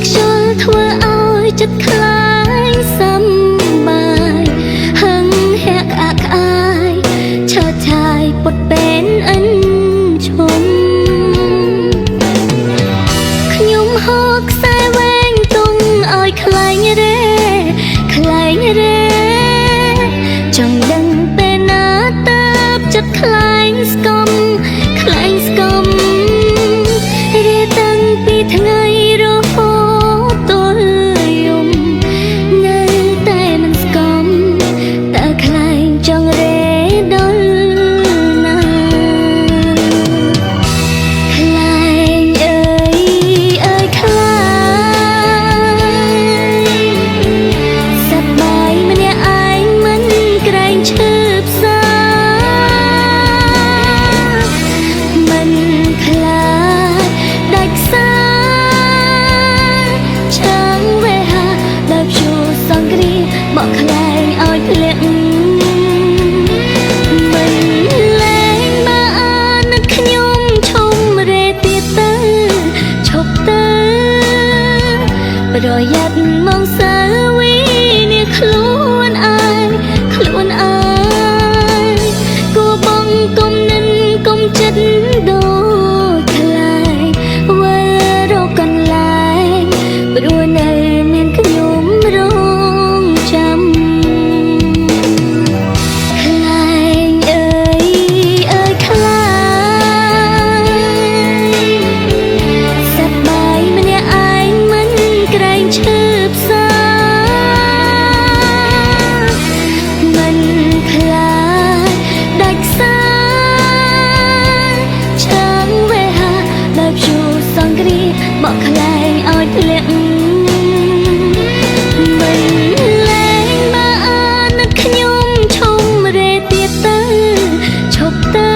ខ្យល់ធ្វើឲ្យចិត្តខ្លាយសំបាយហឹងហាក់ក្អាកក្អាយឆើតឆាយពុតពេលអិនឈុំខ្ញុំហូរខ្សែវែងទុំឲ្យខ្លែងរេខ្លែងរេចង់ដឹងពេលណាតើបចិត្តខ្លែងស្គមខ្លែងស្គមរៀតាំងពីថ្ងៃរហូតទល់យំនៅតែមិនស្គមតើខ្លែងចង់រេដល់ណាខ្លែងអើយអើយខ្លែងសប្បាយម្នាក់ឯងមិនក្រែងឈឺផ្សាមិនខ្លាចដាច់ខ្សែចាំវេហាដល់ជួសង្គ្រាបកខ្លែងឲ្យធ្លាក់មិនលែងបើអានឹកខ្ញុំឈុំរេទៀតទៅឈប់ទៅប្រយ័ត្នមកសើវីនេះខ្លួនឯងគួបងគុំនិនគុំចិត្តដូចខ្លែងវិលរកកន្លែងព្រោះនៅមានខ្ញុំរងចាំខ្លែងអើយអើយខ្លែងសប្បាយម្នាក់ឯងមិនក្រែងឈឺផ្សាមិនខ្លាចដាច់ខ្សែចាំវេហាដល់ជួសង្គ្រាបកខ្លែងឲ្យធ្លាក់មិនលែងបើអានឹកខ្ញុំឈុំរេទៀតទៅឈប់ទៅ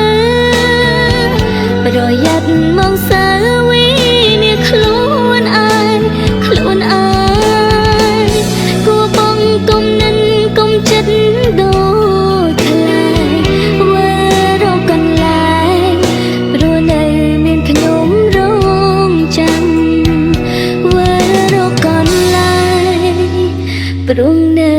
ប្រយ័ត្នមកសើវីនេះខ្លួនឯងគួបងគុំនិនគុំចិត្តដូចខ្លែងវិលរកកន្លែងព្រោះនៅមានខ្ញុំរងចាំវិលរកកន្លែងព្រោះនៅ